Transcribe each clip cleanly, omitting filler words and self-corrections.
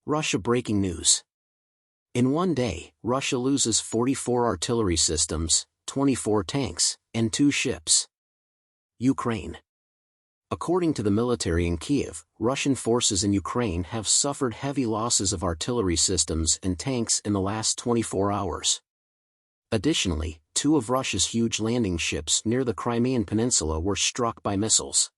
Russia breaking news. In one day, Russia loses 44 artillery systems, 24 tanks, and 2 ships. Ukraine. According to the military in Kiev, Russian forces in Ukraine have suffered heavy losses of artillery systems and tanks in the last 24 hours. Additionally, 2 of Russia's huge landing ships near the Crimean Peninsula were struck by missiles.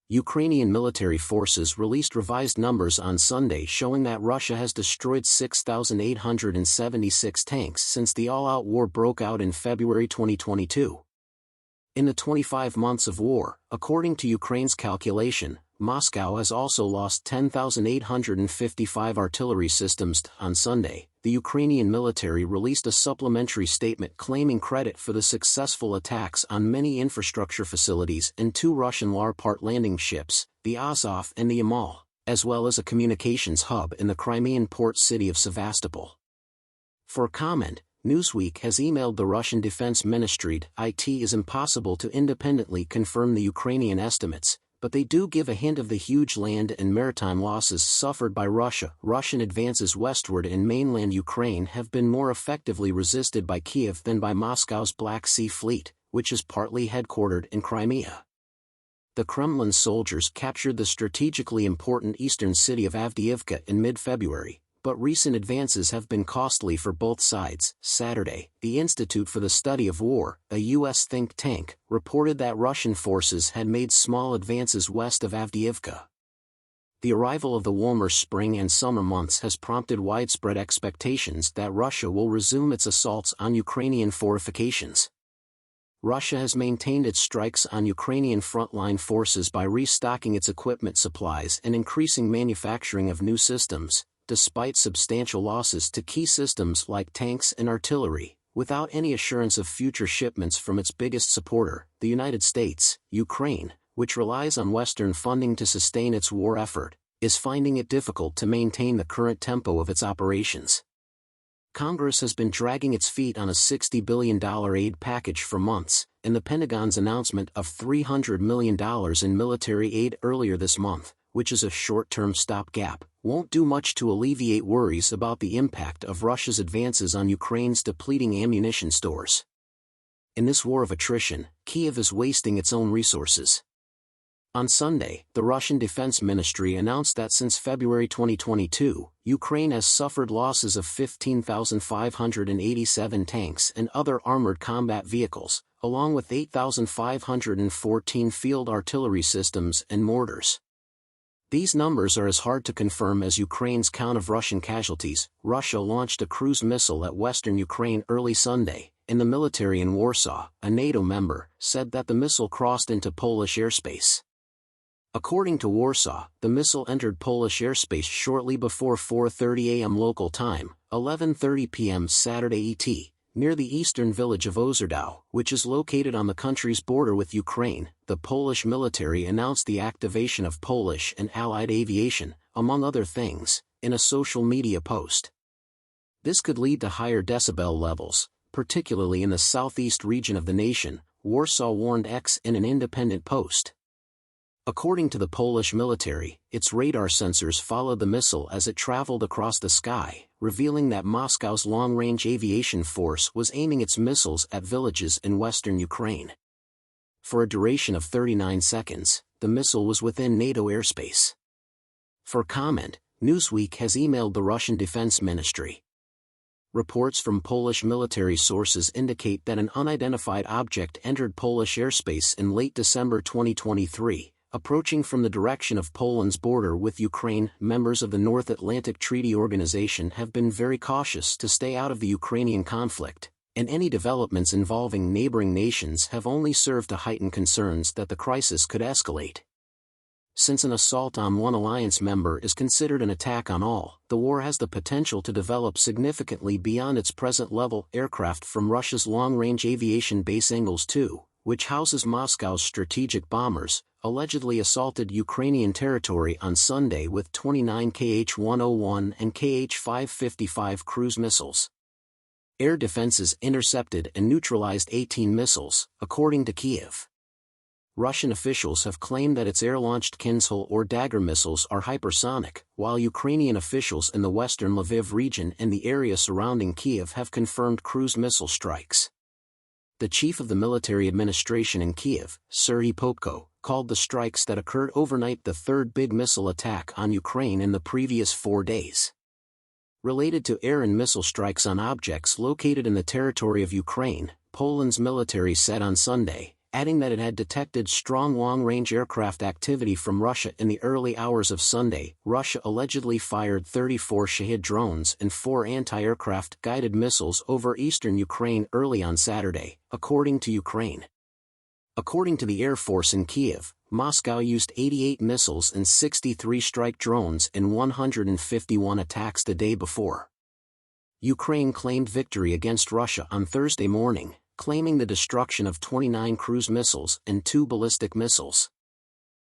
Ukrainian military forces released revised numbers on Sunday showing that Russia has destroyed 6,876 tanks since the all-out war broke out in February 2022. In the 25 months of war, according to Ukraine's calculation, Moscow has also lost 10,855 artillery systems. On Sunday, the Ukrainian military released a supplementary statement claiming credit for the successful attacks on many infrastructure facilities and 2 Russian Leopard landing ships, the Azov and the Yamal, as well as a communications hub in the Crimean port city of Sevastopol. For comment, Newsweek has emailed the Russian Defense Ministry. It is impossible to independently confirm the Ukrainian estimates, but they do give a hint of the huge land and maritime losses suffered by Russia. Russian advances westward in mainland Ukraine have been more effectively resisted by Kiev than by Moscow's Black Sea Fleet, which is partly headquartered in Crimea. The Kremlin soldiers captured the strategically important eastern city of Avdiivka in mid-February, but recent advances have been costly for both sides. Saturday, the Institute for the Study of War, a U.S. think tank, reported that Russian forces had made small advances west of Avdiivka. The arrival of the warmer spring and summer months has prompted widespread expectations that Russia will resume its assaults on Ukrainian fortifications. Russia has maintained its strikes on Ukrainian frontline forces by restocking its equipment supplies and increasing manufacturing of new systems, despite substantial losses to key systems like tanks and artillery, without any assurance of future shipments from its biggest supporter, the United States. Ukraine, which relies on Western funding to sustain its war effort, is finding it difficult to maintain the current tempo of its operations. Congress has been dragging its feet on a $60 billion aid package for months, and the Pentagon's announcement of $300 million in military aid earlier this month, which is a short-term stopgap, won't do much to alleviate worries about the impact of Russia's advances on Ukraine's depleting ammunition stores. In this war of attrition, Kiev is wasting its own resources. On Sunday, the Russian Defense Ministry announced that since February 2022, Ukraine has suffered losses of 15,587 tanks and other armored combat vehicles, along with 8,514 field artillery systems and mortars. These numbers are as hard to confirm as Ukraine's count of Russian casualties. Russia launched a cruise missile at western Ukraine early Sunday, and the military in Warsaw, a NATO member, said that the missile crossed into Polish airspace. According to Warsaw, the missile entered Polish airspace shortly before 4:30 a.m. local time, 11:30 p.m. Saturday ET, near the eastern village of Ozerdow, which is located on the country's border with Ukraine. The Polish military announced the activation of Polish and Allied aviation, among other things, in a social media post. This could lead to higher decibel levels, particularly in the southeast region of the nation, Warsaw warned X in an independent post. According to the Polish military, its radar sensors followed the missile as it traveled across the sky, revealing that Moscow's long-range aviation force was aiming its missiles at villages in western Ukraine. For a duration of 39 seconds, the missile was within NATO airspace. For comment, Newsweek has emailed the Russian Defense Ministry. Reports from Polish military sources indicate that an unidentified object entered Polish airspace in late December 2023. Approaching from the direction of Poland's border with Ukraine. Members of the North Atlantic Treaty Organization have been very cautious to stay out of the Ukrainian conflict, and any developments involving neighboring nations have only served to heighten concerns that the crisis could escalate. Since an assault on one alliance member is considered an attack on all, the war has the potential to develop significantly beyond its present level. Aircraft from Russia's long-range aviation base Engels II, which houses Moscow's strategic bombers, allegedly assaulted Ukrainian territory on Sunday with 29 Kh-101 and Kh-555 cruise missiles. Air defenses intercepted and neutralized 18 missiles, according to Kiev. Russian officials have claimed that its air-launched Kinzhal or Dagger missiles are hypersonic, while Ukrainian officials in the western Lviv region and the area surrounding Kiev have confirmed cruise missile strikes. The chief of the military administration in Kiev, Serhiy Popko, called the strikes that occurred overnight the third big missile attack on Ukraine in the previous 4 days. Related to air and missile strikes on objects located in the territory of Ukraine, Poland's military said on Sunday, adding that it had detected strong long-range aircraft activity from Russia in the early hours of Sunday. Russia allegedly fired 34 Shahed drones and 4 anti-aircraft guided missiles over eastern Ukraine early on Saturday, according to Ukraine. According to the Air Force in Kiev, Moscow used 88 missiles and 63 strike drones in 151 attacks the day before. Ukraine claimed victory against Russia on Thursday morning, claiming the destruction of 29 cruise missiles and 2 ballistic missiles.